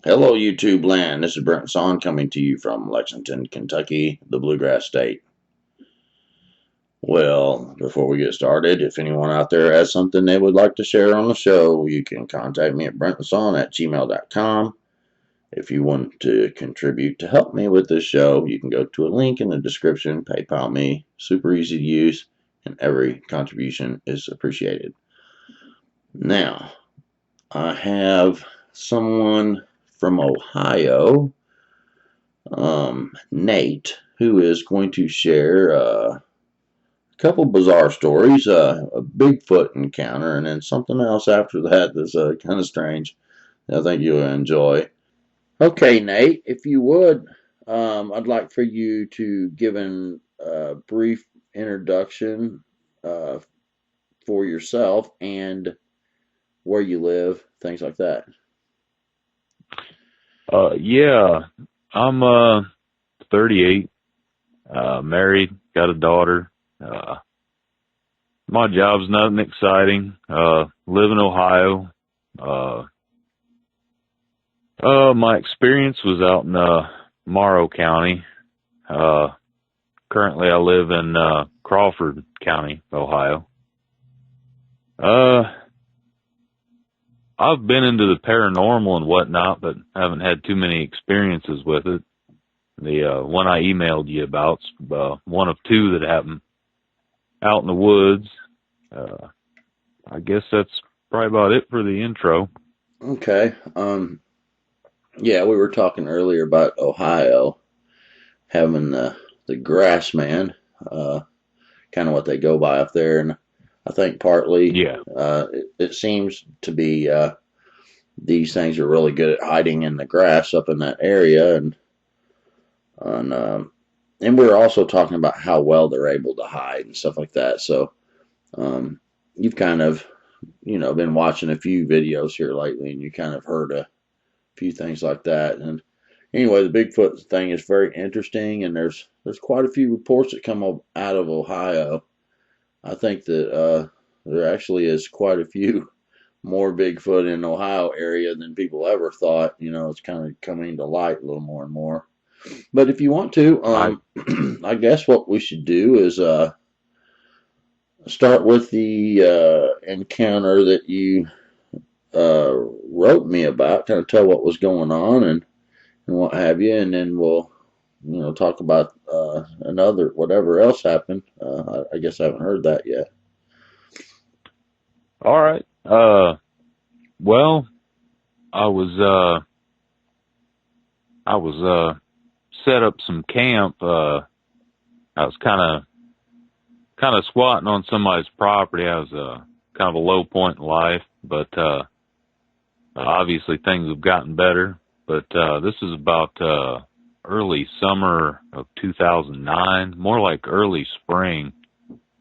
Hello, YouTube land. This is Brenton coming to you from Lexington, Kentucky, the Bluegrass State. Well, before we get started, if anyone out there has something they would like to share on the show, you can contact me at brentonsawin@gmail.com. If you want to contribute to help me with this show, you can go to a link in the description, PayPal me. Super easy to use, and every contribution is appreciated. Now, I have someone from Ohio, Nate, who is going to share a couple bizarre stories, a Bigfoot encounter, and then something else after that that's kind of strange that I think you'll enjoy. Okay, Nate, if you would, I'd like for you to give a brief introduction uh, for yourself and where you live, things like that. Yeah, I'm 38, married, got a daughter. My job's nothing exciting. Live in Ohio. My experience was out in Morrow County. Currently I live in Crawford County, Ohio. I've been into the paranormal and whatnot, but haven't had too many experiences with it. The one I emailed you about's one of two that happened out in the woods. I guess that's probably about it for the intro. Okay. Yeah, we were talking earlier about Ohio having the Grassman, kind of what they go by up there, and I think partly Yeah. it seems to be these things are really good at hiding in the grass up in that area, and we were also talking about how well they're able to hide and stuff like that. So you've kind of been watching a few videos here lately, and you kind of heard a few things like that. And anyway, the Bigfoot thing is very interesting, and there's quite a few reports that come out of Ohio. I think that there actually is quite a few more Bigfoot in the Ohio area than people ever thought. It's kind of coming to light a little more and more. But if you want to, I I guess what we should do is start with the encounter that you wrote me about, kind of tell what was going on and what have you, and then we'll talk about another whatever else happened. I guess I haven't heard that yet. All right. Well, I was set up some camp. I was kind of squatting on somebody's property. I was kind of a low point in life, but obviously things have gotten better. But this is about early summer of 2009, more like early spring.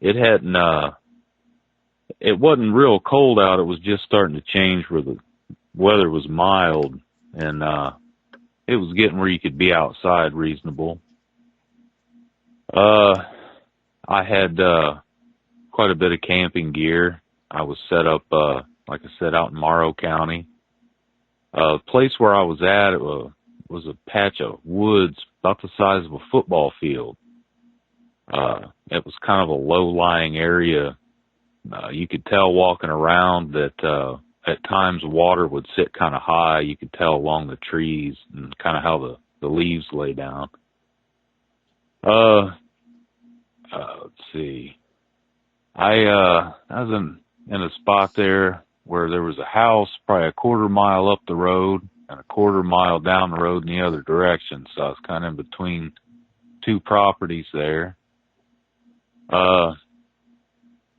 It hadn't. It wasn't real cold out. It was just starting to change where the weather was mild, and it was getting where you could be outside reasonable. I had quite a bit of camping gear. I was set up, like I said, out in Morrow County. The place where I was at, it was a patch of woods about the size of a football field. It was kind of a low-lying area. You could tell walking around that at times water would sit kind of high. You could tell along the trees and kind of how the leaves lay down. Let's see. I was in a spot there where there was a house probably a quarter mile up the road and a quarter mile down the road in the other direction. So I was kind of in between two properties there.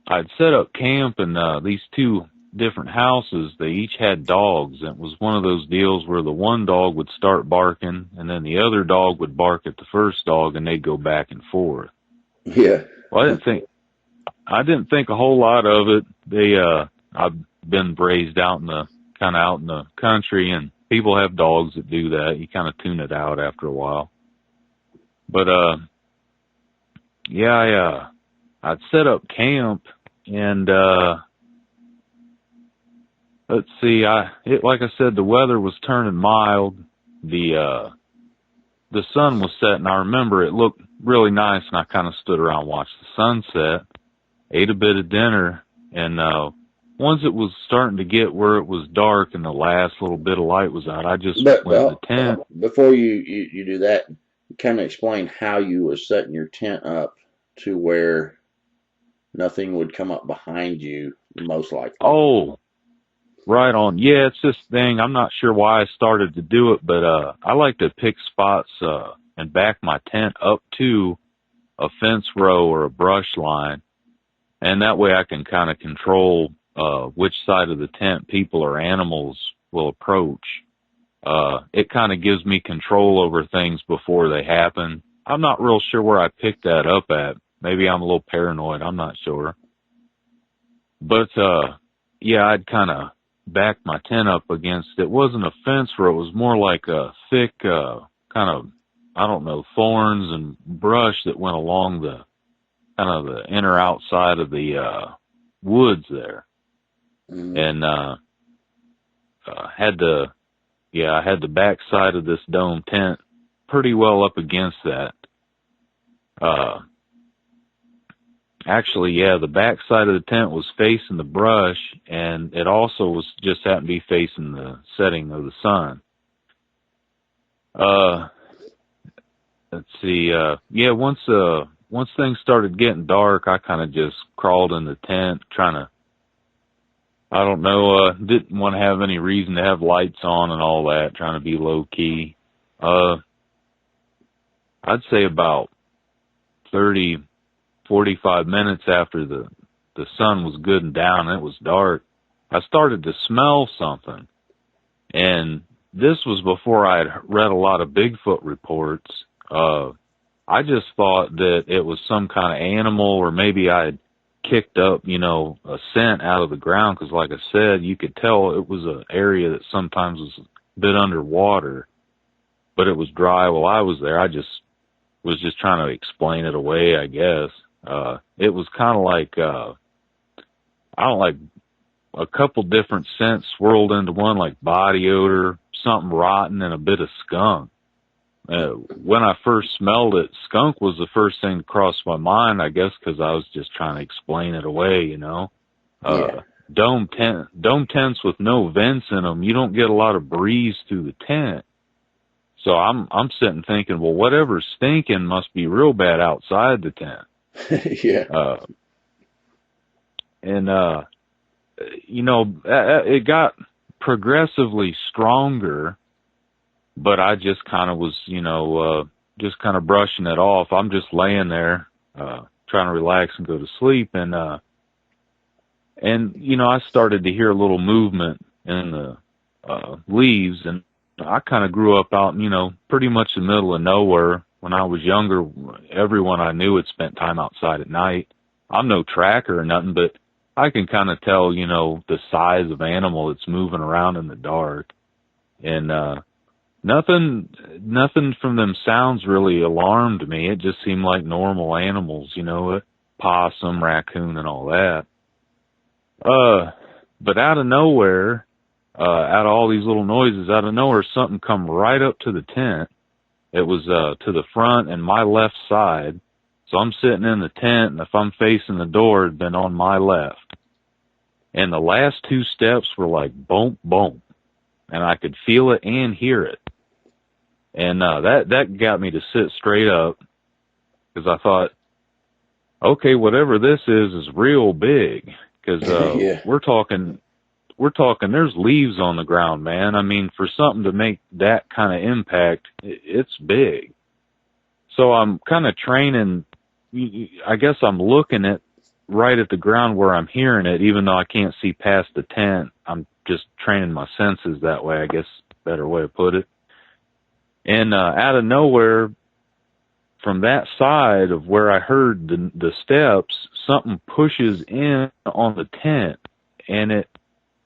I'd set up camp in these two different houses. They each had dogs. And it was one of those deals where the one dog would start barking and then the other dog would bark at the first dog and they'd go back and forth. Yeah. Well, I didn't think a whole lot of it. I've been raised out in the country, and people have dogs that do that. You kind of tune it out after a while. But yeah, I'd set up camp, and let's see, like I said, the weather was turning mild. The sun was setting. I remember it looked really nice, and I kind of stood around, watched the sunset, ate a bit of dinner, and once it was starting to get where it was dark and the last little bit of light was out, I just But went in the tent. before you do that, kind of explain how you was setting your tent up to where nothing would come up behind you, most likely. Oh, right on. Yeah, it's this thing. I'm not sure why I started to do it, but I like to pick spots and back my tent up to a fence row or a brush line, and that way I can kind of control which side of the tent people or animals will approach. It kind of gives me control over things before they happen. I'm not real sure where I picked that up at. Maybe I'm a little paranoid. I'm not sure. But, yeah, I'd kind of back my tent up against, it wasn't a fence row. It was more like a thick, kind of, I don't know, thorns and brush that went along the, kind of the inner outside of the, woods there. Mm-hmm. And, I had the back side of this dome tent pretty well up against that. Actually, yeah, the back side of the tent was facing the brush, and it also was just happened to be facing the setting of the sun. Let's see, yeah, once things started getting dark, I kind of just crawled in the tent, trying to, I don't know, didn't want to have any reason to have lights on and all that, trying to be low key. I'd say about 45 minutes after the sun was good and down and it was dark, I started to smell something. And this was before I had read a lot of Bigfoot reports. I just thought that it was some kind of animal, or maybe I had kicked up, a scent out of the ground, because like I said, you could tell it was an area that sometimes was a bit underwater, but it was dry while I was there. I just was just trying to explain it away, I guess. It was kind of like, I don't like a couple different scents swirled into one, like body odor, something rotten, and a bit of skunk. When I first smelled it, skunk was the first thing that crossed my mind, I guess, because I was just trying to explain it away, Yeah. Dome tents with no vents in them, you don't get a lot of breeze through the tent. So I'm sitting thinking, well, whatever's stinking must be real bad outside the tent. Yeah. It got progressively stronger, but I just kind of was, just kind of brushing it off. I'm just laying there, trying to relax and go to sleep. And I started to hear a little movement in the, leaves, and I kind of grew up out, pretty much the middle of nowhere. When I was younger, everyone I knew had spent time outside at night. I'm no tracker or nothing, but I can kind of tell, the size of animal that's moving around in the dark. And nothing from them sounds really alarmed me. It just seemed like normal animals, a possum, raccoon, and all that. But out of nowhere, out of all these little noises, out of nowhere, something come right up to the tent. It was to the front and my left side. So I'm sitting in the tent, and if I'm facing the door, it'd been on my left. And the last two steps were like boom, boom. And I could feel it and hear it. And that got me to sit straight up, because I thought, okay, whatever this is real big. Because Yeah. we're talking, there's leaves on the ground, man. I mean, for something to make that kind of impact, it's big. So I'm kind of training, I guess I'm looking at right at the ground where I'm hearing it, even though I can't see past the tent. I'm just training my senses that way, I guess, better way to put it. And out of nowhere, from that side of where I heard the steps, something pushes in on the tent, and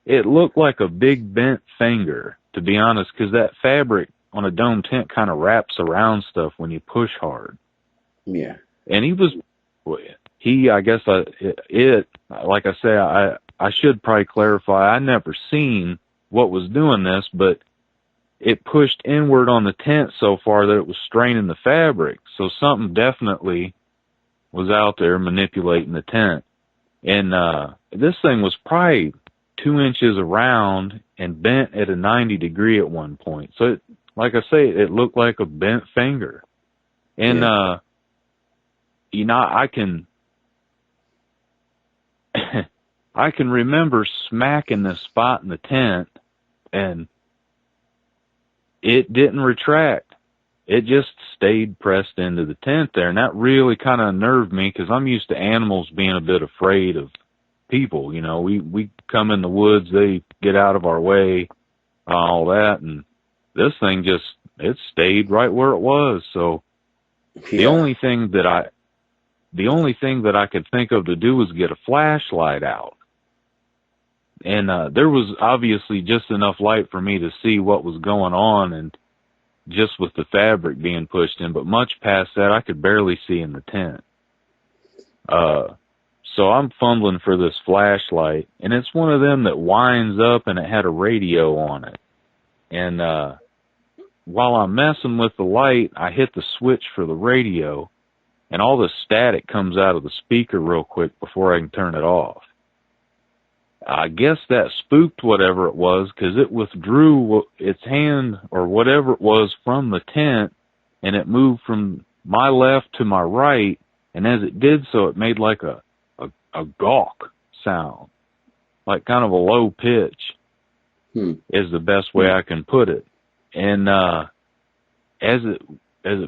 it looked like a big bent finger, to be honest, because that fabric on a dome tent kind of wraps around stuff when you push hard. Yeah. And like I say, I should probably clarify, I never seen what was doing this, but it pushed inward on the tent so far that it was straining the fabric. So something definitely was out there manipulating the tent. And this thing was probably 2 inches around and bent at a 90 degree at one point. So it, like I say, it looked like a bent finger. And, you know, I can I can remember smacking this spot in the tent, and it didn't retract. It just stayed pressed into the tent there, and that really kind of unnerved me because I'm used to animals being a bit afraid of people. You know, we come in the woods, they get out of our way, all that, and this thing just, it stayed right where it was. So the only thing that I could think of to do was get a flashlight out. And there was obviously just enough light for me to see what was going on, and just with the fabric being pushed in, but much past that, I could barely see in the tent. So I'm fumbling for this flashlight, and it's one of them that winds up and it had a radio on it. And while I'm messing with the light, I hit the switch for the radio, and all the static comes out of the speaker real quick before I can turn it off. I guess that spooked whatever it was, because it withdrew its hand or whatever it was from the tent, and it moved from my left to my right, and as it did so, it made like a gawk sound, like kind of a low pitch, is the best way I can put it. And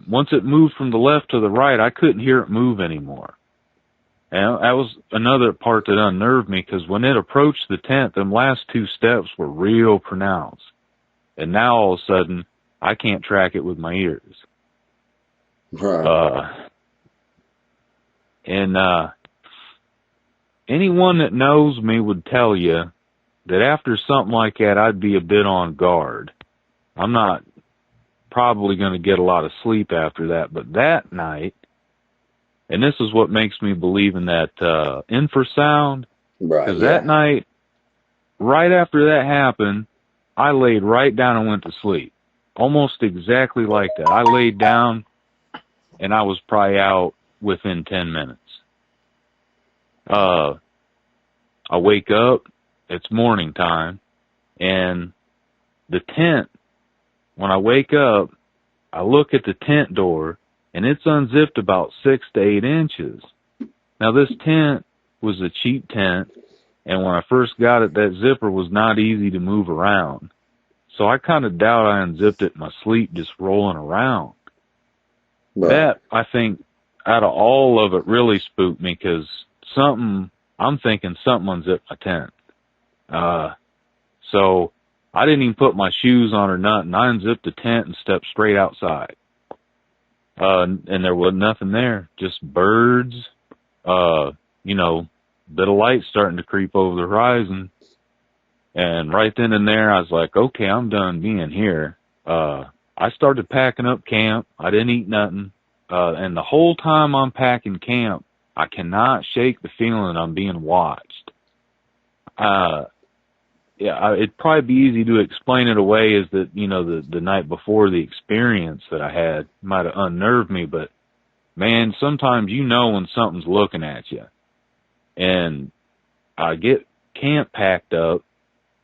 once it moved from the left to the right, I couldn't hear it move anymore. And that was another part that unnerved me, because when it approached the tent, them last two steps were real pronounced. And now all of a sudden, I can't track it with my ears. Right. Anyone that knows me would tell you that after something like that, I'd be a bit on guard. I'm not probably going to get a lot of sleep after that, but that night, and this is what makes me believe in that infrasound, because that night, right after that happened, I laid right down and went to sleep. Almost exactly like that. I laid down, and I was probably out within 10 minutes. I wake up, it's morning time, and the tent, when I wake up, I look at the tent door, and it's unzipped about 6 to 8 inches. Now, this tent was a cheap tent, and when I first got it, that zipper was not easy to move around. So I kind of doubt I unzipped it in my sleep just rolling around. Right. That, I think, out of all of it, really spooked me, because I'm thinking something unzipped my tent. So I didn't even put my shoes on or nothing. I unzipped the tent and stepped straight outside. And there was nothing there, just birds, you know, bit of light starting to creep over the horizon. And right then and there, I was like, okay, I'm done being here. I started packing up camp. I didn't eat nothing. And the whole time I'm packing camp, I cannot shake the feeling I'm being watched. It'd probably be easy to explain it away as that, you know, the night before the experience that I had might have unnerved me, but man, sometimes you know when something's looking at you. And I get camp packed up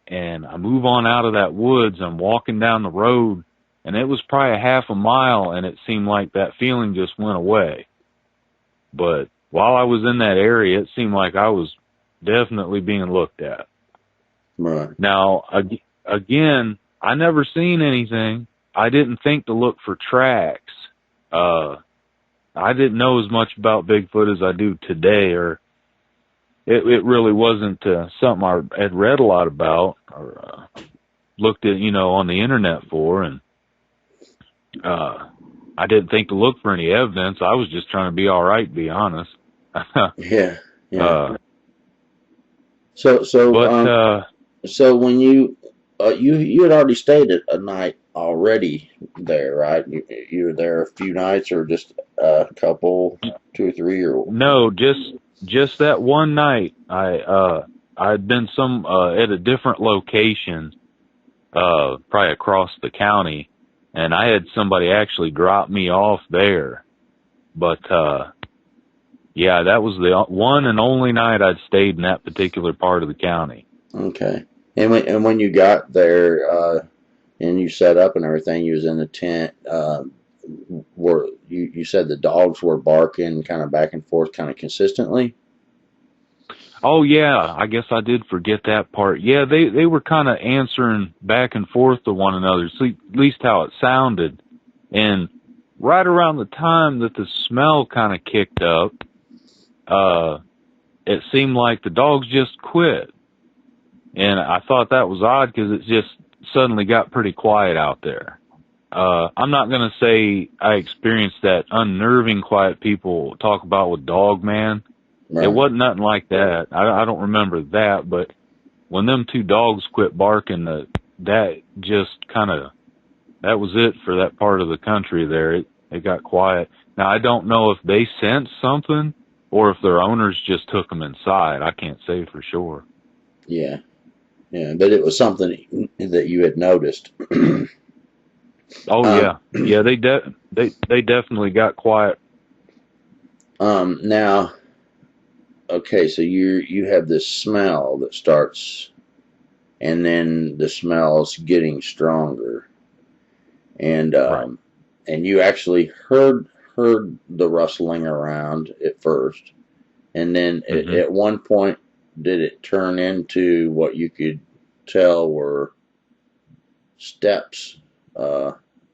and I move on out of that woods. I'm walking down the road, and it was probably a half a mile, and it seemed like that feeling just went away. But while I was in that area, it seemed like I was definitely being looked at. Right. Now, again, I never seen anything. I didn't think to look for tracks. I didn't know as much about Bigfoot as I do today, or it really wasn't something I had read a lot about or looked at, you know, on the internet for, and I didn't think to look for any evidence. I was just trying to be all right, to be honest. Yeah. But so when you had already stayed a night already there, right? You were there a few nights, or just a couple, 2 or 3, or no, just that one night. I I'd been at a different location, probably across the county, and I had somebody actually drop me off there. But yeah, that was the one and only night I'd stayed in that particular part of the county. Okay. And when you got there, and you set up and everything, you was in the tent, were you said the dogs were barking kind of back and forth kind of consistently? Oh yeah, I guess I did forget that part. Yeah, they were kind of answering back and forth to one another, at least how it sounded. And right around the time that the smell kind of kicked up, it seemed like the dogs just quit. And I thought that was odd because it just suddenly got pretty quiet out there. I'm not going to say I experienced that unnerving quiet people talk about with Dog Man. Right. It wasn't nothing like that. I don't remember that, but when them two dogs quit barking, that just kind of, that was it for that part of the country there. It got quiet. Now, I don't know if they sensed something or if their owners just took them inside. I can't say for sure. Yeah. Yeah, but it was something that you had noticed. Oh yeah. Yeah, they definitely got quiet. Now, okay, so you have this smell that starts, and then the smell's getting stronger, and Right. and you actually heard the rustling around at first, and then Hmm. at one point, did it turn into what you could tell were steps?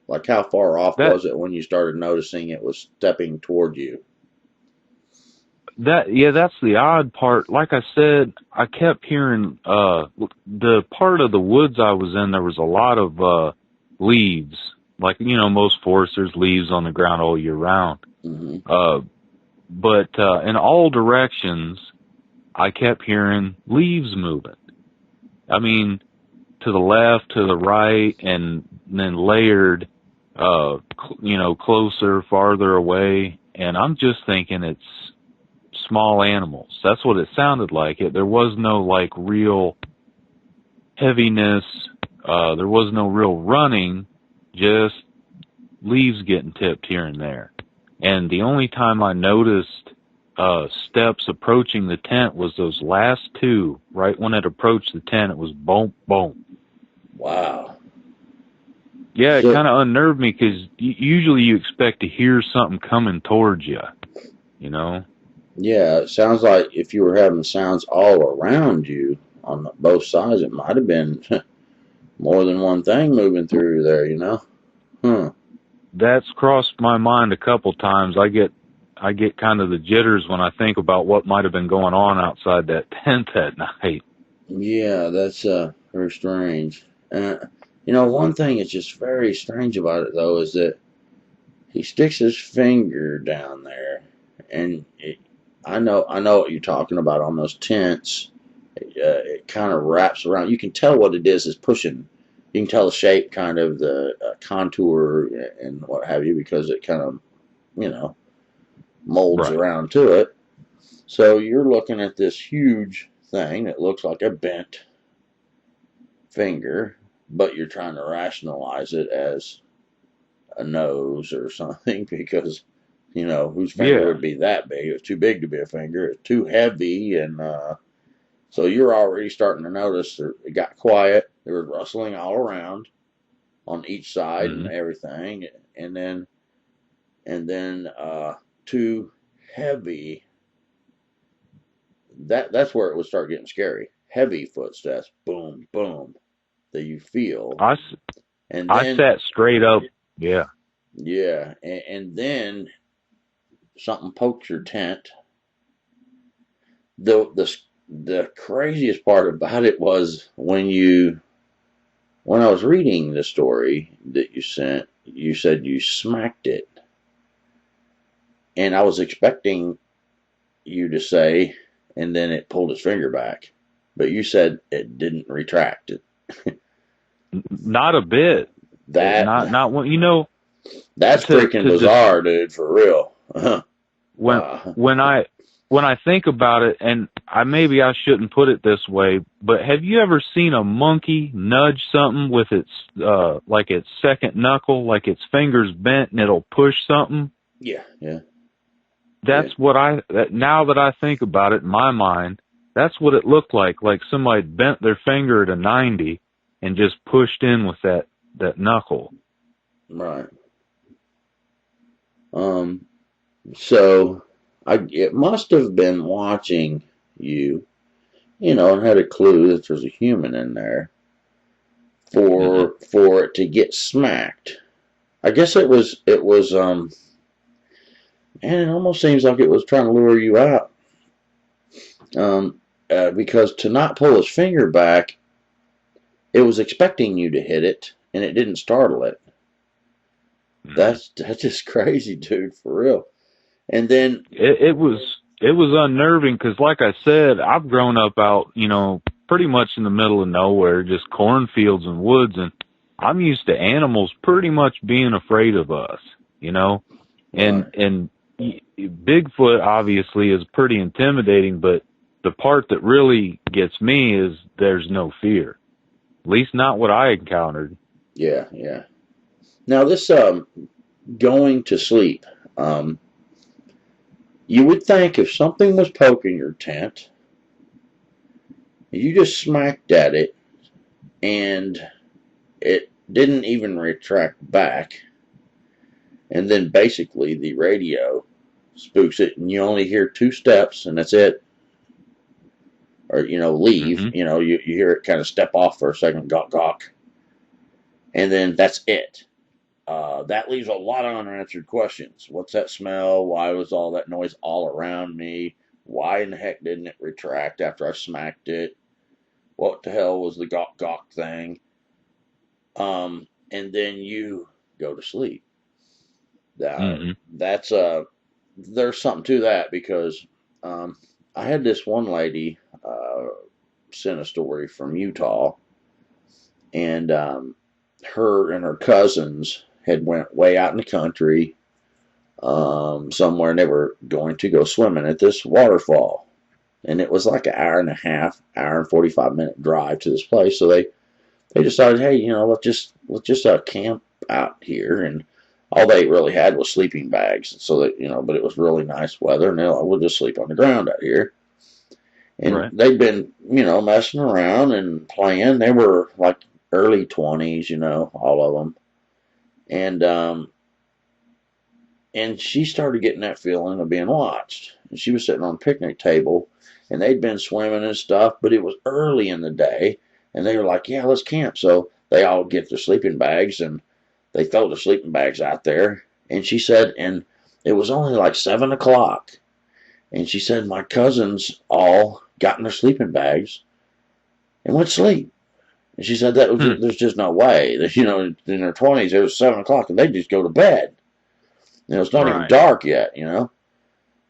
Like how far off That was it when you started noticing it was stepping toward you? yeah, that's the odd part. Like I said, I kept hearing the part of the woods I was in, there was a lot of leaves. Like, most forests, there's leaves on the ground all year round. Mm-hmm. But in all directions, I kept hearing leaves moving. I mean, to the left, to the right, and then layered, closer, farther away. And I'm just thinking it's small animals. That's what it sounded like. There was no like real heaviness. There was no real running, just leaves getting tipped here and there. And the only time I noticed steps approaching the tent was those last two. Right when it approached the tent, it was boom, boom. Wow. Yeah, it So kind of unnerved me because usually you expect to hear something coming towards you, you know? yeah, it sounds like if you were having sounds all around you on both sides, it might have been more than one thing moving through there. Huh? That's crossed my mind a couple times. I get kind of the jitters when I think about what might have been going on outside that tent that night. Yeah, that's very strange. One thing that's just very strange about it though is that he sticks his finger down there, and I know what you're talking about on those tents. It kind of wraps around. You can tell what it is pushing. You can tell the shape, kind of the contour and what have you, because it kind of, you know, molds Right. around to it. So you're looking at this huge thing that looks like a bent finger, but you're trying to rationalize it as a nose or something because, whose finger Yeah. would be that big? It's too big to be a finger. It's too heavy, and so you're already starting to notice it got quiet. There was rustling all around on each side and Hmm. everything, and then too heavy. That's where it would start getting scary. Heavy footsteps, boom, boom, that you feel, I, and I then sat straight up. Yeah. yeah, and then something pokes your tent. The craziest part about it was when I was reading the story that you sent, you said you smacked it, and I was expecting you to say, and then it pulled its finger back, but you said it didn't retract it. Not a bit. That Not when, that's to freaking to dis, bizarre, dude. For real. when Wow. when I when I think about it, and maybe I shouldn't put it this way, but have you ever seen a monkey nudge something with its like its second knuckle, like its fingers bent, and it'll push something? Yeah, yeah, yeah. That's what now that I think about it in my mind, that's what it looked like somebody bent their finger at a 90 and just pushed in with that knuckle. Right. So it must have been watching you, and had a clue that there's a human in there for it to get smacked. I guess it was man, it almost seems like it was trying to lure you out. Because to not pull his finger back, it was expecting you to hit it, and it didn't startle it. That's just crazy, dude, for real. And then it was unnerving because, like I said, I've grown up out, pretty much in the middle of nowhere, just cornfields and woods, and I'm used to animals pretty much being afraid of us, and Bigfoot obviously is pretty intimidating, but the part that really gets me is there's no fear, at least not what I encountered. Yeah, yeah. Now this going to sleep. You would think if something was poking your tent, you just smacked at it and it didn't even retract back, and then basically the radio spooks it and you only hear 2 steps and that's it. Or, leave, you hear it kind of step off for a second, gawk, gawk, and then that's it. That leaves a lot of unanswered questions. What's that smell? Why was all that noise all around me? Why in the heck didn't it retract after I smacked it? What the hell was the gawk gawk thing? And then you go to sleep. That's there's something to that because I had this one lady send a story from Utah, and her and her cousins had went way out in the country somewhere, and they were going to go swimming at this waterfall, and it was like an hour and 45-minute drive to this place. So they decided, hey, let's just camp out here, and all they really had was sleeping bags. So that but it was really nice weather, and we'll just sleep on the ground out here. And they'd been messing around and playing. They were like early 20s, all of them. And she started getting that feeling of being watched. And she was sitting on a picnic table, and they'd been swimming and stuff, but it was early in the day, and they were like, yeah, let's camp. So they all get their sleeping bags, and they throw the sleeping bags out there. And she said, and it was only like 7 o'clock. And she said, my cousins all got in their sleeping bags and went to sleep. And she said that there's just no way that, in their 20s, it was 7 o'clock and they just go to bed. It's not even dark yet,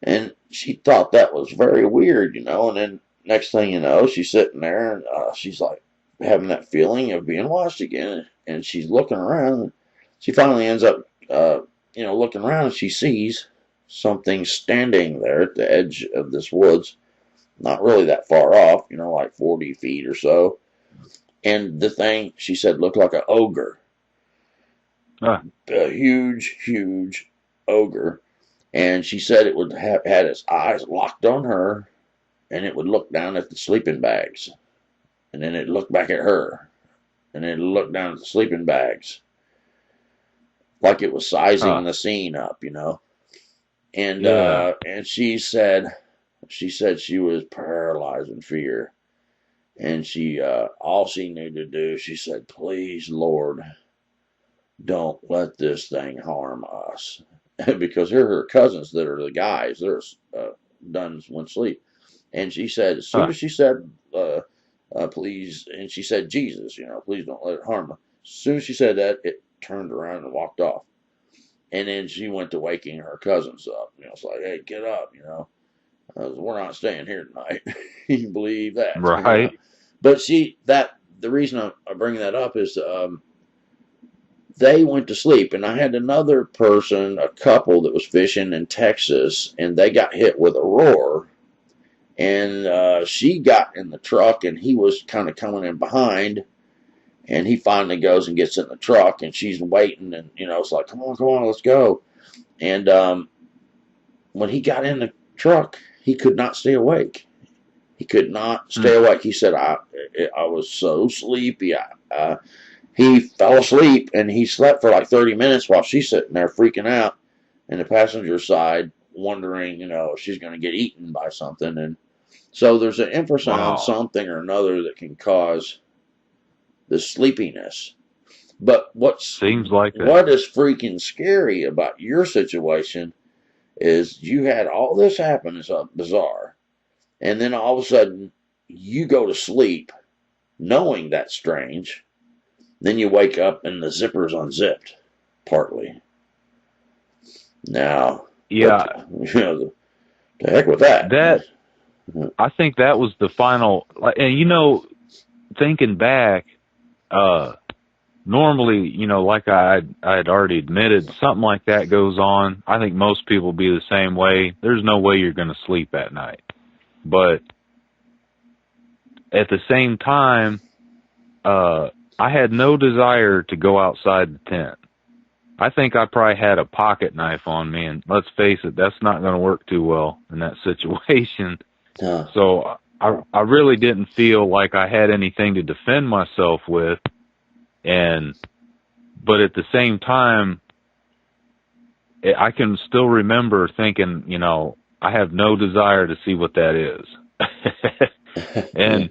And she thought that was very weird, And then next thing you know, she's sitting there and she's like having that feeling of being watched again. And she's looking around. And she finally ends up, looking around, and she sees something standing there at the edge of this woods, not really that far off, like 40 feet or so. And the thing, she said, looked like an ogre. A huge, huge ogre. And she said it would have had its eyes locked on her, and it would look down at the sleeping bags. And then it'd look back at her. And then it'd look down at the sleeping bags. Like it was sizing the scene up, And and she said she was paralyzed in fear. And she all she needed to do, she said, please, Lord, don't let this thing harm us. Because here are her cousins that are the guys. They're done went sleep. And she said, as soon as she said, please, and she said, Jesus, please don't let it harm us. As soon as she said that, it turned around and walked off. And then she went to waking her cousins up. It's like, hey, get up, we're not staying here tonight. You can believe that. Right. But the reason I bring that up is they went to sleep, and I had another person, a couple that was fishing in Texas, and they got hit with a roar, and she got in the truck, and he was kind of coming in behind, and he finally goes and gets in the truck, and she's waiting, and it's like, come on, let's go. And when he got in the truck, he could not stay awake. He could not stay awake. He said, I was so sleepy. He fell asleep, and he slept for like 30 minutes while she's sitting there freaking out in the passenger side, wondering, if she's going to get eaten by something. And so there's an infrasound, Wow. something or another, that can cause the sleepiness. But what Seems like that. is freaking scary about your situation is you had all this happen. It's bizarre. And then all of a sudden, you go to sleep knowing that's strange. Then you wake up and the zipper's unzipped, partly. Now, Yeah, the heck with that. I think that was the final, and thinking back, normally, like I had already admitted, something like that goes on. I think most people be the same way. There's no way you're going to sleep at night. But at the same time, I had no desire to go outside the tent. I think I probably had a pocket knife on me, and let's face it, that's not going to work too well in that situation. So I really didn't feel like I had anything to defend myself with. But at the same time, I can still remember thinking, I have no desire to see what that is. And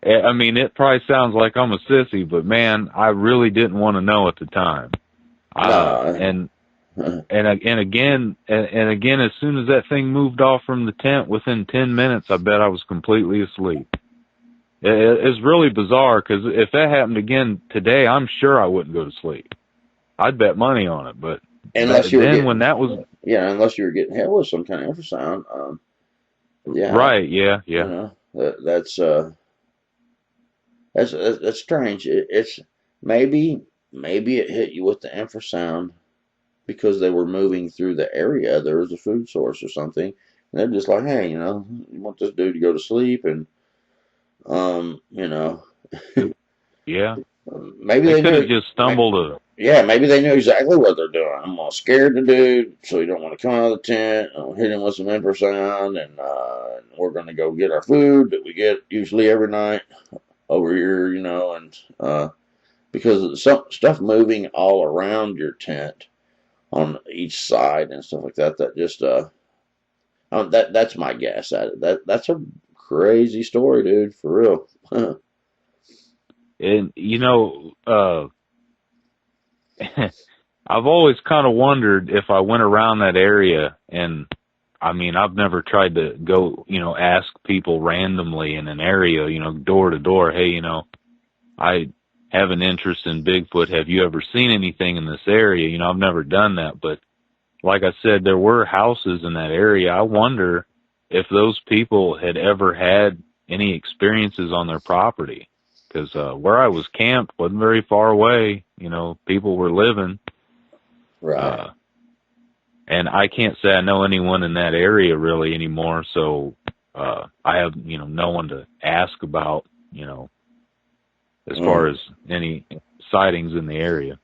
I mean, it probably sounds like I'm a sissy, but man, I really didn't want to know at the time. And again, as soon as that thing moved off from the tent, within 10 minutes, I bet I was completely asleep. It's really bizarre, because if that happened again today, I'm sure I wouldn't go to sleep. I'd bet money on it, but unless you were getting, unless you were getting hit with some kind of infrasound, right, yeah. That's strange. It's maybe it hit you with the infrasound because they were moving through the area. There was a food source or something, and they're just like, hey, you want this dude to go to sleep, and yeah. Maybe they could have just stumbled. Maybe they knew exactly what they're doing. I'm gonna scare the dude, so he don't want to come out of the tent. I'll hit him with some infrasound, and we're gonna go get our food that we get usually every night over here, and because of some stuff moving all around your tent on each side and stuff like that. That just that's my guess at it. That's a crazy story, dude, for real. And I've always kind of wondered if I went around that area, and I mean, I've never tried to go, ask people randomly in an area, door to door, hey, I have an interest in Bigfoot. Have you ever seen anything in this area? I've never done that, but like I said, there were houses in that area. I wonder if those people had ever had any experiences on their property, because where I was camped wasn't very far away. People were living. Right. And I can't say I know anyone in that area really anymore, so I have, no one to ask about, as far as any sightings in the area.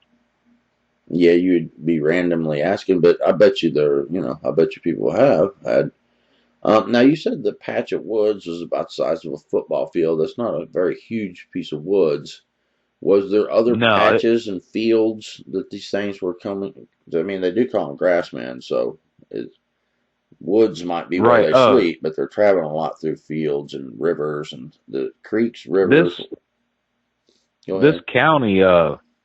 Yeah, you'd be randomly asking, but I bet you I bet you people have had. Now, you said the patch of woods was about the size of a football field. That's not a very huge piece of woods. Was there other patches and fields that these things were coming? I mean, they do call them grassmen, so woods might be where they sleep, but they're traveling a lot through fields and rivers and the creeks, rivers. This county,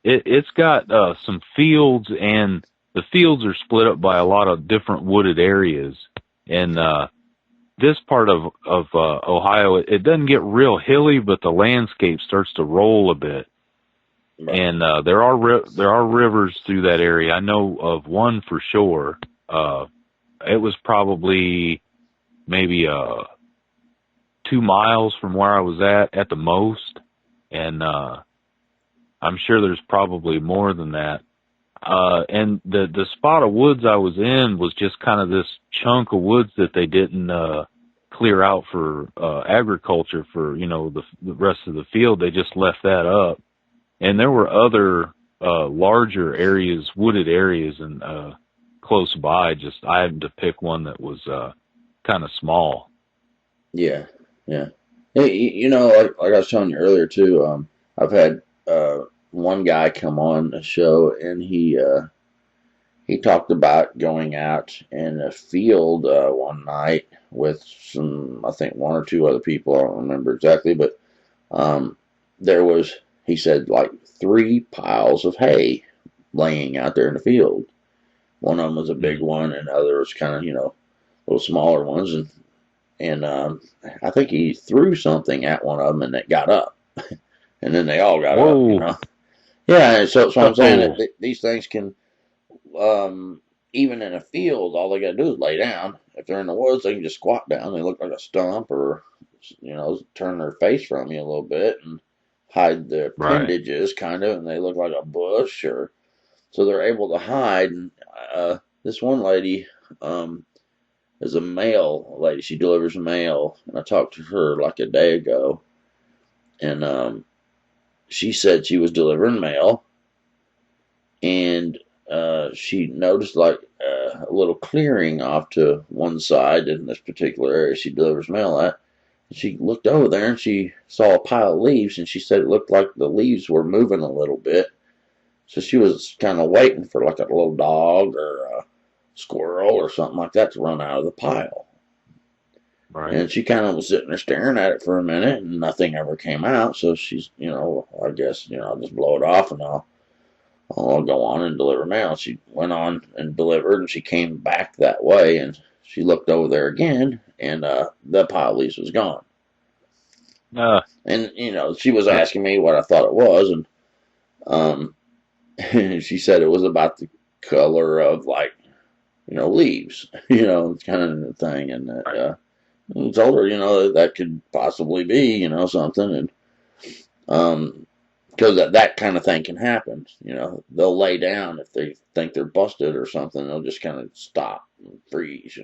it's got some fields, and the fields are split up by a lot of different wooded areas. And this part of Ohio, it doesn't get real hilly, but the landscape starts to roll a bit. Right. And there are rivers through that area. I know of one for sure. It was probably maybe 2 miles from where I was at the most, and I'm sure there's probably more than that. And the spot of woods I was in was just kind of this chunk of woods that they didn't clear out for agriculture for, the rest of the field. They just left that up. And there were other larger areas, wooded areas, and close by. Just I had to pick one that was kind of small. Yeah, yeah. Hey, like I was telling you earlier too. I've had one guy come on the show, and he talked about going out in a field one night with some, I think, one or two other people. I don't remember exactly, but there was, he said, like 3 piles of hay laying out there in the field. One of them was a big one, and the other was kind of, little smaller ones. And I think he threw something at one of them, and it got up. And then they all got Whoa. up. Yeah, so I'm saying Oh, that these things can, even in a field, all they got to do is lay down. If they're in the woods, they can just squat down. They look like a stump, or turn their face from you a little bit and hide their right. appendages, kind of, and they look like a bush, or so they're able to hide. And this one lady is a mail lady. She delivers mail, and I talked to her like a day ago, and she said she was delivering mail, and she noticed like a little clearing off to one side in this particular area she delivers mail at. She looked over there and she saw a pile of leaves, and she said it looked like the leaves were moving a little bit. So she was kind of waiting for like a little dog or a squirrel or something like that to run out of the pile. Right. And she kind of was sitting there staring at it for a minute, and nothing ever came out. So she's, I guess, I'll just blow it off, and I'll go on and deliver mail. She went on and delivered, and she came back that way, and she looked over there again, and the pile of leaves was gone. Uh, And she was asking me what I thought it was, and she said it was about the color of like leaves. It's kind of the thing, and right. I told her that could possibly be something, and because that kind of thing can happen. They'll lay down if they think they're busted or something. They'll just kind of stop and freeze.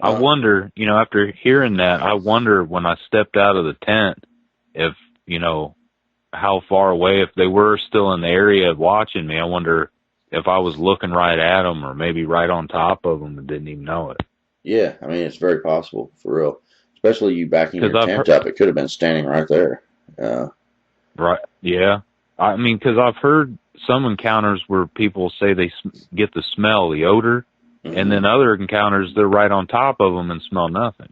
I Uh, wonder, after hearing that, I wonder when I stepped out of the tent if, how far away, if they were still in the area watching me. I wonder if I was looking right at them or maybe right on top of them and didn't even know it. yeah, I mean it's very possible for real. Especially you backing Because your I've heard, tent up, it could have been standing right there. right, yeah. I mean, because I've heard some encounters where people say they get the smell, the odor, and Mm-hmm. then other encounters, they're right on top of them and smell nothing.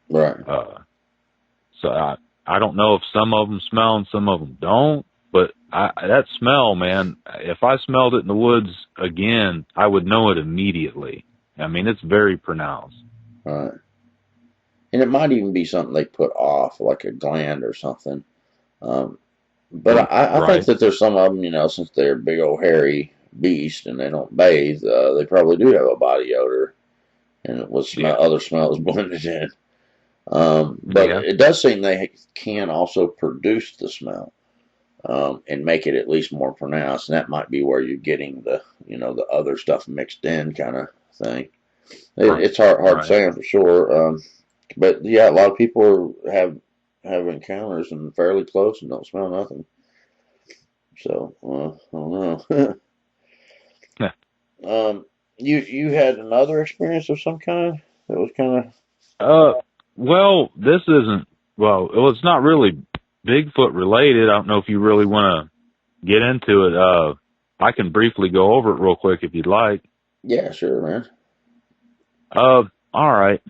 Right. So I don't know if some of them smell and some of them don't, but that smell, man, if I smelled it in the woods again, I would know it immediately. I mean, it's very pronounced. Right. And it might even be something they put off, like a gland or something. But I think Right. that there's some of them, since they're big old hairy beasts and they don't bathe, they probably do have a body odor, and with Yeah. other smells blended in. But Yeah. it does seem they can also produce the smell, and make it at least more pronounced, and that might be where you're getting the other stuff mixed in kind of thing. Right. It's hard Right. saying for sure. But yeah, a lot of people have encounters and fairly close and don't smell nothing. So I don't know. Yeah. You had another experience of some kind that was kind of Well, this isn't, it's not really Bigfoot related. I don't know if you really want to get into it. I can briefly go over it real quick if you'd like. yeah, sure, man. All right.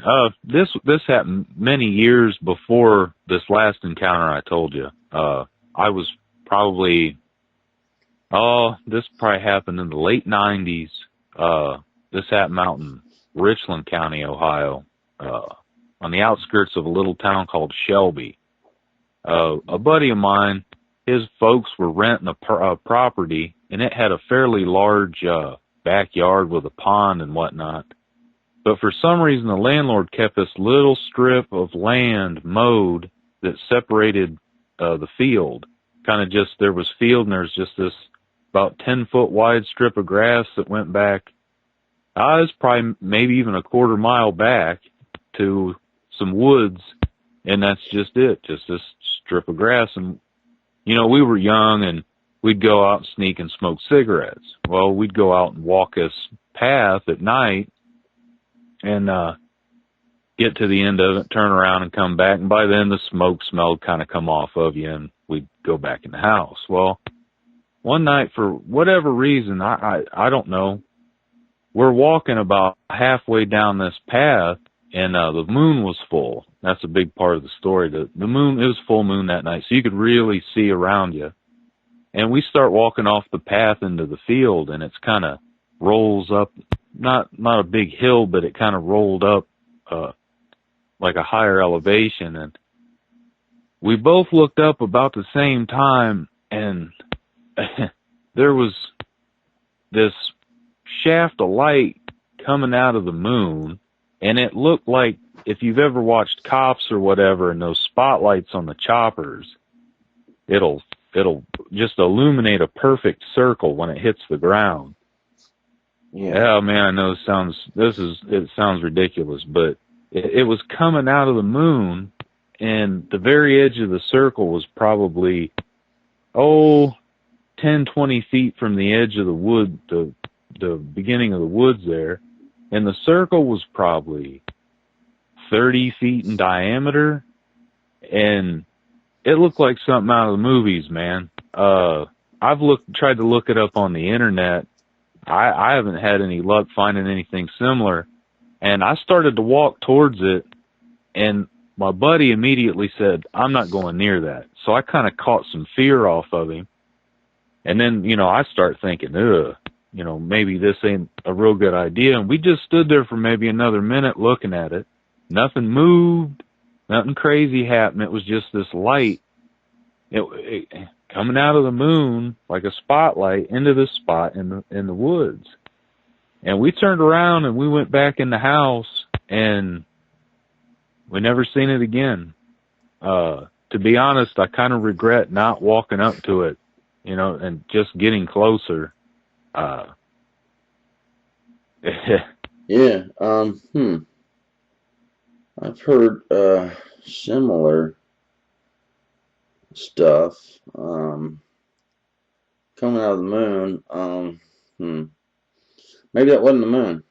This happened many years before this last encounter I told you. I was probably, this probably happened in the late 90s. This happened out in Richland County, Ohio, on the outskirts of a little town called Shelby. A buddy of mine, his folks were renting a property, and it had a fairly large backyard with a pond and whatnot. But for some reason, the landlord kept this little strip of land mowed that separated the field. Kind of just, there was field and there's just this about 10-foot wide strip of grass that went back, it's probably maybe even a quarter mile back to some woods, and that's just it, just this strip of grass. And, you know, we were young, and we'd go out and sneak and smoke cigarettes. Well, we'd go out and walk this path at night and get to the end of it, turn around and come back, and by then the smoke smell would kind of come off of you, and we'd go back in the house. Well, one night, for whatever reason, I don't know, we're walking about halfway down this path, and the moon was full. That's a big part of the story. The moon, it was full moon that night, so you could really see around you. And we start walking off the path into the field, and it's kind of rolls up, not a big hill, but it kind of rolled up like a higher elevation. And we both looked up about the same time, and there was this shaft of light coming out of the moon, and it looked like, if you've ever watched Cops or whatever, and those spotlights on the choppers, it'll just illuminate a perfect circle when it hits the ground. Yeah, oh, man, I know it sounds ridiculous, but it was coming out of the moon, and the very edge of the circle was probably 10, 20 feet from the edge of the wood, the beginning of the woods there, and the circle was probably 30 feet in diameter, and it looked like something out of the movies, man. I've tried to look it up on the internet. I haven't had any luck finding anything similar, and I started to walk towards it, and my buddy immediately said, "I'm not going near that." So I kind of caught some fear off of him, and then, you know, I start thinking, you know, maybe this ain't a real good idea. And we just stood there for maybe another minute looking at it. Nothing moved. Nothing crazy happened. It was just this light it coming out of the moon like a spotlight into this spot in the woods. And we turned around and we went back in the house, and we never seen it again. To be honest, I kind of regret not walking up to it, you know, and just getting closer. Yeah. I've heard similar stuff coming out of the moon. Maybe that wasn't the moon.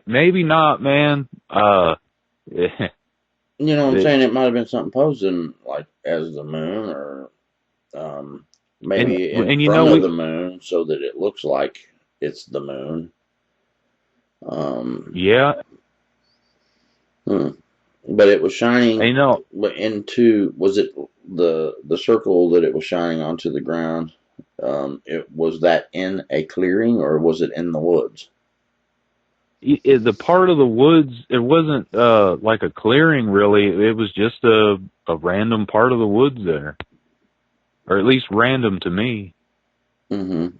Maybe not, man. You know what I'm saying? It might have been something posing like as the moon, or maybe in front of the moon, so that it looks like it's the moon. Yeah. But it was shining into, was it the circle that it was shining onto the ground? Was that in a clearing, or was it in the woods? The part of the woods, it wasn't like a clearing, really. It was just a random part of the woods there, or at least random to me. Mm-hmm.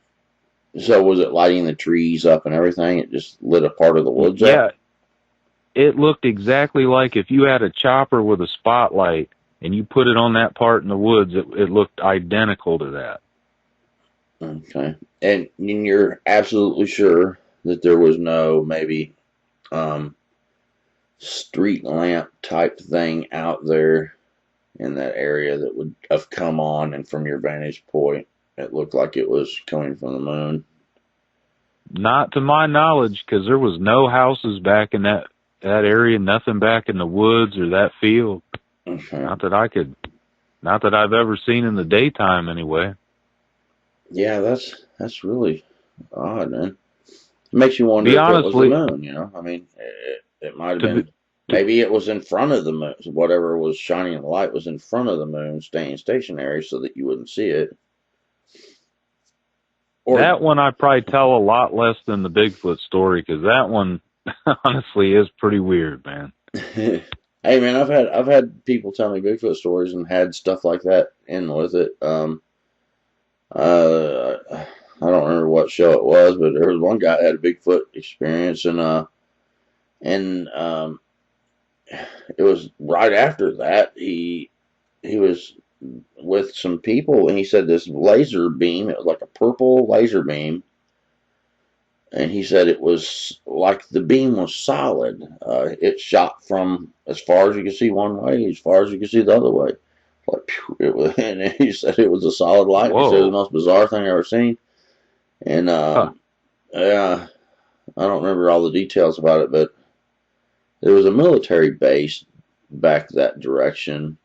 So was it lighting the trees up and everything? It just lit a part of the woods up? Yeah. It looked exactly like if you had a chopper with a spotlight and you put it on that part in the woods, it looked identical to that. Okay. And you're absolutely sure that there was no maybe street lamp type thing out there in that area that would have come on, and from your vantage point, it looked like it was coming from the moon? Not to my knowledge, because there was no houses back in that area, nothing back in the woods or that field. Okay. Not that I've ever seen in the daytime, anyway. Yeah, that's really odd, man. It makes you wonder if it was the moon, you know? I mean, it might have been, maybe it was in front of the moon. Whatever was shining in the light was in front of the moon, staying stationary so that you wouldn't see it. Or that one I probably tell a lot less than the Bigfoot story, because that one honestly is pretty weird, man. Hey, man, I've had people tell me Bigfoot stories and had stuff like that in with it. I don't remember what show it was, but there was one guy that had a Bigfoot experience, and it was right after that he was with some people, and he said this laser beam, it was like a purple laser beam, and he said it was like the beam was solid. It shot from as far as you could see one way, as far as you could see the other way. Like phew, it was, and he said it was a solid light. He said it was the Whoa. most bizarre thing I ever seen. And Huh. yeah, I don't remember all the details about it, but there was a military base back that direction.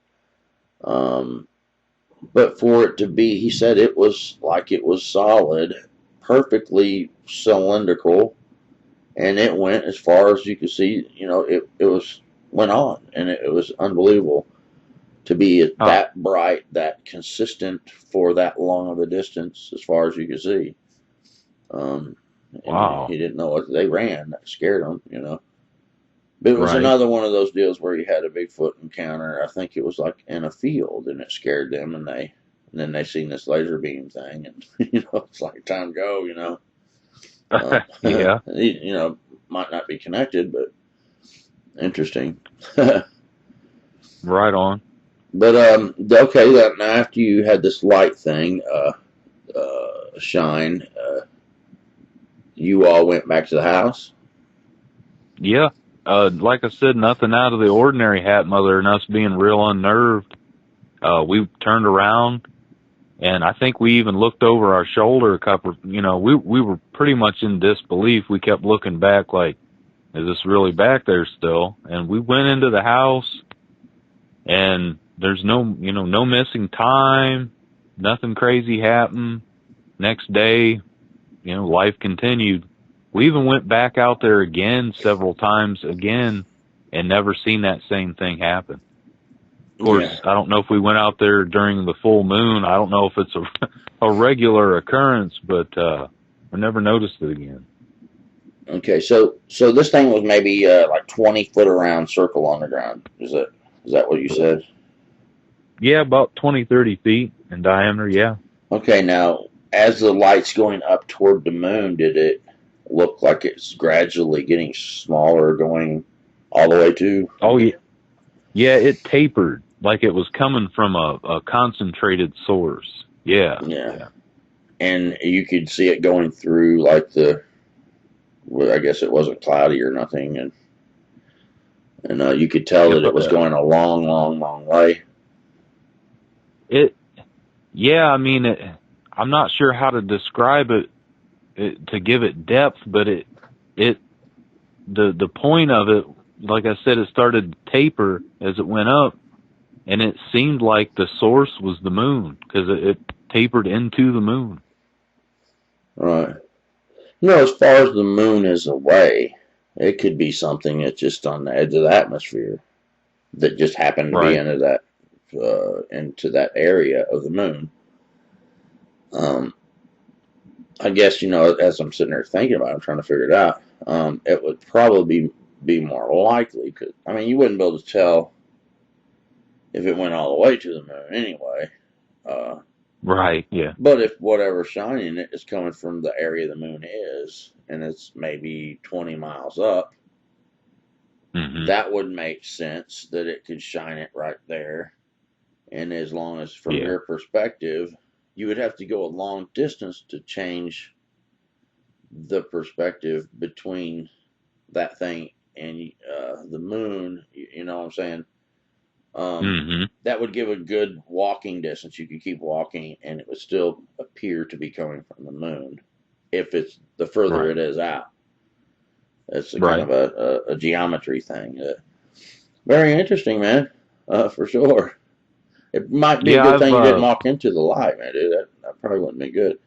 Um, but for it to be, he said it was like it was solid, perfectly cylindrical, and it went as far as you could see. You know, it was went on, and it was unbelievable to be Huh. that bright, that consistent for that long of a distance as far as you could see. Um, and he Wow. didn't know what they ran. That scared him, you know. But it was Right. another one of those deals where you had a Bigfoot encounter. I think it was like in a field, and it scared them, and then they seen this laser beam thing, and you know, it's like time to go, you know. Yeah. You know, might not be connected, but interesting. But Right on. okay, that now after you had this light thing shine, you all went back to the house. Yeah. Like I said, nothing out of the ordinary happened other than us being real unnerved. We turned around, and I think we even looked over our shoulder a couple. You know, we were pretty much in disbelief. We kept looking back, like, is this really back there still? And we went into the house, and there's no, no missing time. Nothing crazy happened. Next day, life continued. We even went back out there again several times again and never seen that same thing happen. Of Yeah. course, I don't know if we went out there during the full moon. I don't know if it's a regular occurrence, but I never noticed it again. Okay, so this thing was maybe like 20 foot around circle on the ground. Is that what you said? Yeah, about 20, 30 feet in diameter, yeah. Okay, now as the light's going up toward the moon, did it look like it's gradually getting smaller, going all the way to? Oh, yeah. Yeah, it tapered like it was coming from a concentrated source. Yeah, Yeah, yeah. and you could see it going through like well, I guess it wasn't cloudy or nothing, and you could tell that it was going a long, long, long way. It, yeah, I mean, I'm not sure how to describe it to give it depth, but the point of it, like I said, it started to taper as it went up, and it seemed like the source was the moon because it tapered into the moon. Right. You know, as far as the moon is away, it could be something that's just on the edge of the atmosphere that just happened to be Right. into that area of the moon. Um, I guess, you know, as I'm sitting there thinking about it, I'm trying to figure it out. It would probably be more likely because I mean, you wouldn't be able to tell if it went all the way to the moon anyway. Uh, Right. Yeah. but if whatever's shining it is coming from the area the moon is, and it's maybe 20 miles up, Hmm. that would make sense that it could shine it right there. And as long as, from Yeah. your perspective, you would have to go a long distance to change the perspective between that thing and the moon. You know what I'm saying? Hmm. That would give a good walking distance. You could keep walking, and it would still appear to be coming from the moon. If it's the further Right. it is out, it's a kind Right. of a geometry thing. Very interesting, man, for sure. It might be a Yeah. good I've thing you didn't walk into the light, man, dude. That probably wouldn't be good.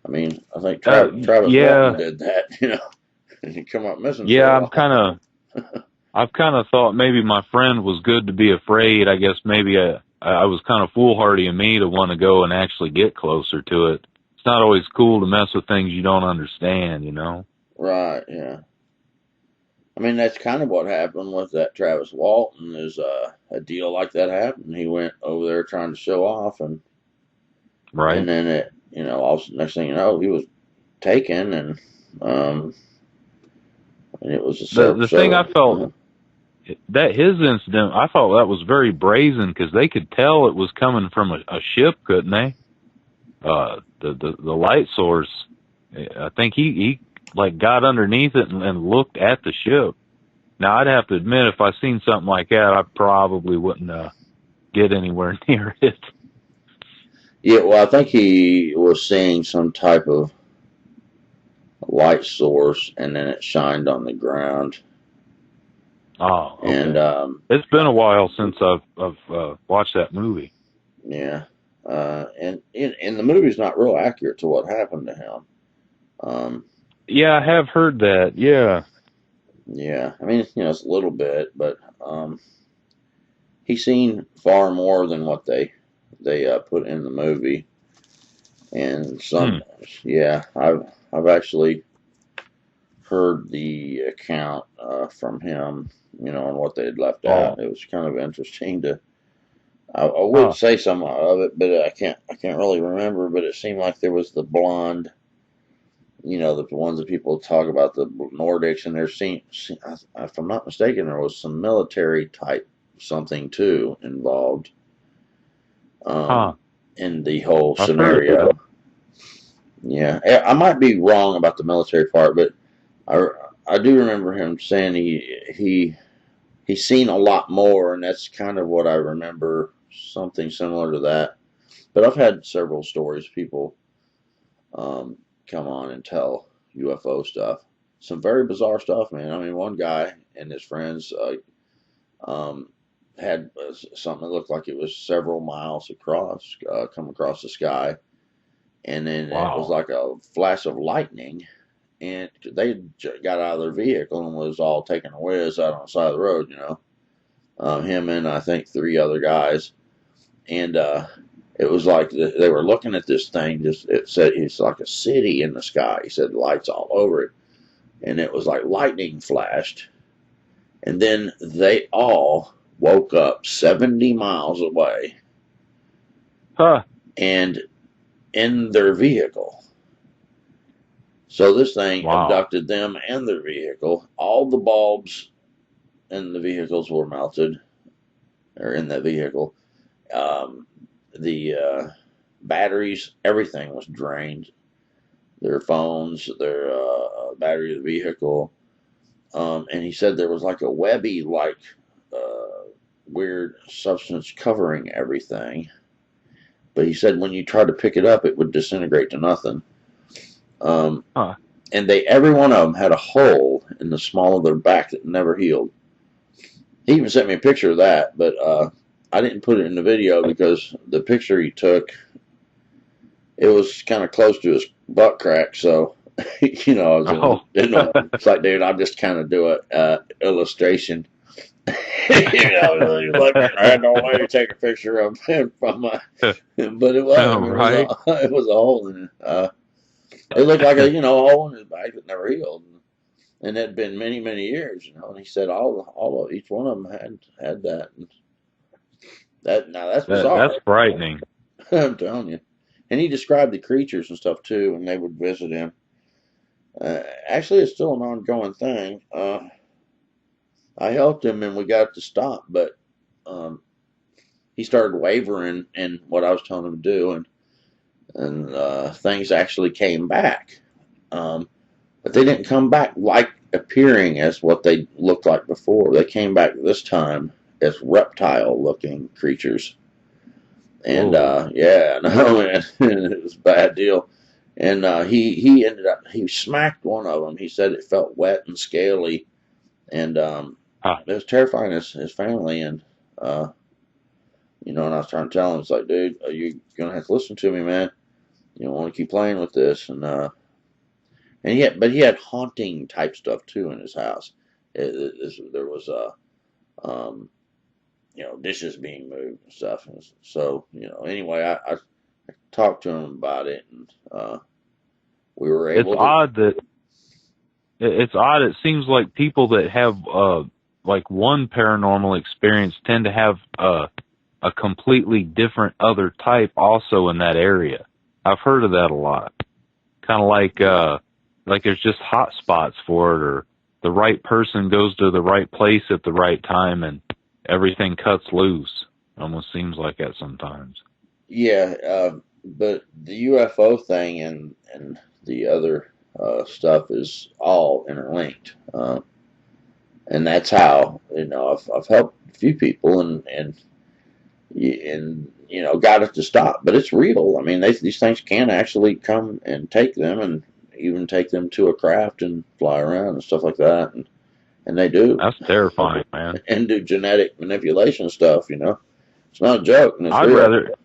I mean, I think Travis Walton yeah. did that, you know, and he come up missing for Yeah. a I'm kind while. of. I've kind of thought maybe my friend was good to be afraid. I guess maybe I was kind of foolhardy of me to want to go and actually get closer to it. It's not always cool to mess with things you don't understand, you know? Right, yeah. I mean, that's kind of what happened with that Travis Walton. Is a deal like that happened. He went over there trying to show off, and Right? then it, you know, all next thing you know, he was taken, um, and it was a The thing I felt, uh, that his incident, I thought that was very brazen because they could tell it was coming from a ship, couldn't they? The light source, I think like got underneath it and looked at the ship. Now I'd have to admit, if I seen something like that, I probably wouldn't get anywhere near it. Yeah, well, I think he was seeing some type of light source, and then it shined on the ground. Oh, And okay. It's been a while since I've watched that movie. yeah, and the movie's not real accurate to what happened to him. Um, Yeah, I have heard that. Yeah. yeah, I mean, it's a little bit, but he's seen far more than what they put in the movie. And Hmm. some, yeah, I've actually heard the account from him, and what they had left out. Oh. It was kind of interesting to. I would Huh. say some of it, but I can't really remember. But it seemed like there was the blonde, the ones that people talk about, the Nordics, and there seemed, if I'm not mistaken, there was some military type something too involved Huh. in the whole I've heard of scenario. that. Yeah, I might be wrong about the military part, but I I do remember him saying he's seen a lot more, and that's kind of what I remember, something similar to that. But I've had several stories, people um, come on and tell UFO stuff. Some very bizarre stuff, man. I mean, one guy and his friends um, had something that looked like it was several miles across, come across the sky, and then it was Wow. like a flash of lightning, and they got out of their vehicle and was all taking a whiz out on the side of the road, him and I think three other guys, and it was like they were looking at this thing. Just it said it's like a city in the sky. He said lights all over it, and it was like lightning flashed, and then they all woke up 70 miles away Huh. and in their vehicle. So this thing Wow. abducted them and their vehicle. All the bulbs in the vehicles were melted, or in the vehicle. Um, the batteries, everything was drained. Their phones, their battery of the vehicle. And he said there was like a webby, like weird substance covering everything. But he said when you tried to pick it up, it would disintegrate to nothing. Um, Huh. and every one of them had a hole in the small of their back that never healed. He even sent me a picture of that, but I didn't put it in the video because the picture he took, it was kind of close to his butt crack. So, I was Oh. it's like, dude, I'll just kind of do a illustration. Like, man, I had no way to take a picture of him from my, but it was, I mean, Right. it was a hole in it. It looked like a hole in his back that never healed. And it had been many, many years, and he said all of each one of them had that. And now that's That's bizarre. frightening. I'm telling you. And he described the creatures and stuff too, and they would visit him. Actually, it's still an ongoing thing. I helped him, and we got it to stop, but um, he started wavering in what I was telling him to do, and things actually came back. But they didn't come back like appearing as what they looked like before. They came back this time as reptile-looking creatures. And Whoa. yeah, no, man, it was a bad deal. And he ended up he smacked one of them. He said it felt wet and scaly, and Huh. it was terrifying his family. And and I was trying to tell him, it's like, dude, you're gonna have to listen to me, man. You don't want to keep playing with this. But he had haunting type stuff too in his house. There was um, dishes being moved and stuff. And so, anyway, I talked to him about it, and we were It's able to. odd that it's odd. It seems like people that have like one paranormal experience tend to have a completely different other type also in that area. I've heard of that a lot. Kind of like there's just hot spots for it, or the right person goes to the right place at the right time and everything cuts loose. Almost seems like that sometimes. Yeah, but the UFO thing and the other stuff is all interlinked. And that's how, I've helped a few people and got it to stop. But it's real. I mean, these things can actually come and take them, and even take them to a craft and fly around and stuff like that. And they do. That's terrifying, man. And do genetic manipulation stuff. It's not a joke, and it's I'd real.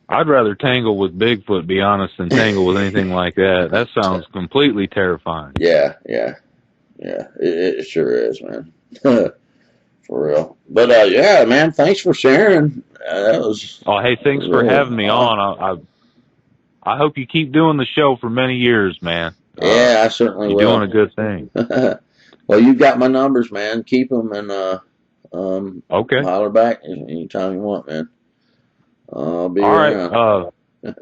rather tangle with Bigfoot, be honest, than tangle with anything like that. That sounds completely terrifying. Yeah. It sure is, man. For real. But yeah, man, thanks for sharing. That was. Oh, hey, thanks for having me on. I hope you keep doing the show for many years, man. Yeah, I certainly you're will. You're doing a good thing. Well, you've got my numbers, man. Keep them, and okay. holler back anytime you want, man. I'll be all around. Right.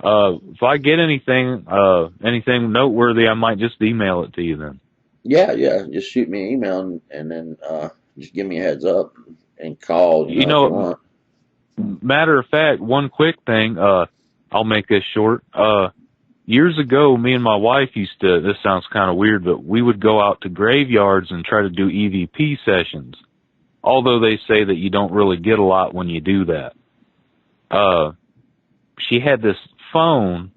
If I get anything noteworthy, I might just email it to you then. Yeah. Just shoot me an email, and then just give me a heads up and call. If you want. Matter of fact, one quick thing. I'll make this short. Years ago, me and my wife used to. This sounds kind of weird, but we would go out to graveyards and try to do EVP sessions. Although they say that you don't really get a lot when you do that. She had this phone,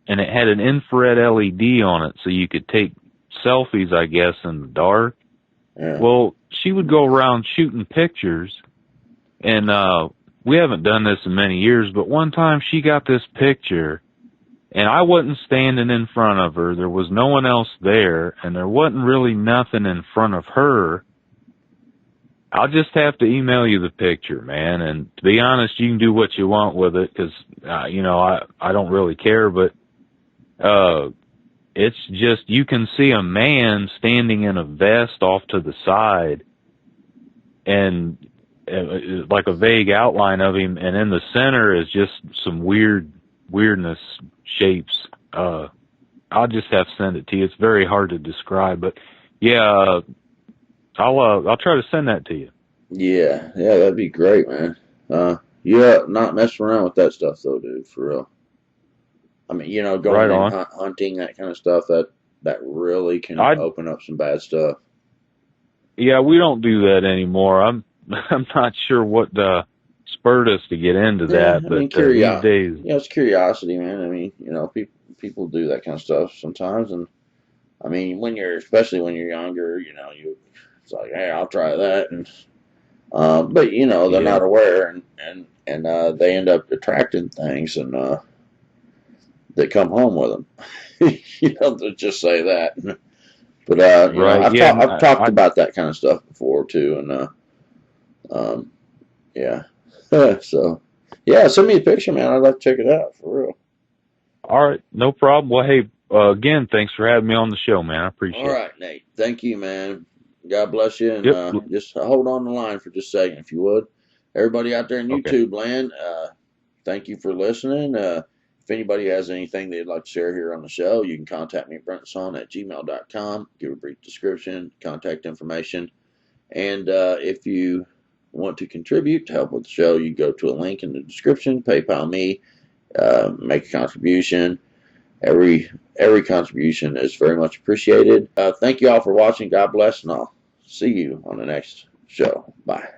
and it had an infrared LED on it, so you could take selfies, I guess, in the dark. Yeah. Well, she would go around shooting pictures, and we haven't done this in many years, but one time she got this picture, and I wasn't standing in front of her. There was no one else there, and there wasn't really nothing in front of her. I'll just have to email you the picture, man. And to be honest, you can do what you want with it, because, I don't really care, but it's just, you can see a man standing in a vest off to the side, and like a vague outline of him, and in the center is just some weirdness shapes. I'll just have to send it to you. It's very hard to describe, but yeah, I'll try to send that to you. Yeah, that'd be great, man. You're not messing around with that stuff, though, dude. For real. I mean, going and hunting, that kind of stuff. That really can open up some bad stuff. Yeah, we don't do that anymore. I'm not sure what spurred us to get into that, but these days, it's curiosity, man. I mean, people do that kind of stuff sometimes, and I mean, especially when you're younger, it's like, hey, I'll try that, and but they're not aware, and they end up attracting things, and they come home with them. To just say that, but I've talked about that kind of stuff before too, and yeah. So yeah, send me a picture, man. I'd like to check it out for real. All right, no problem. Well, hey, again, thanks for having me on the show, man. I appreciate it. All right, Nate. Thank you, man. God bless you, and just hold on the line for just a second, if you would. Everybody out there in YouTube land, thank you for listening. If anybody has anything they'd like to share here on the show, you can contact me at brentonsawin@gmail.com. Give a brief description, contact information, and if you want to contribute to help with the show, you go to a link in the description, PayPal me, make a contribution. Every contribution is very much appreciated. Thank you all for watching. God bless, and I'll see you on the next show. Bye.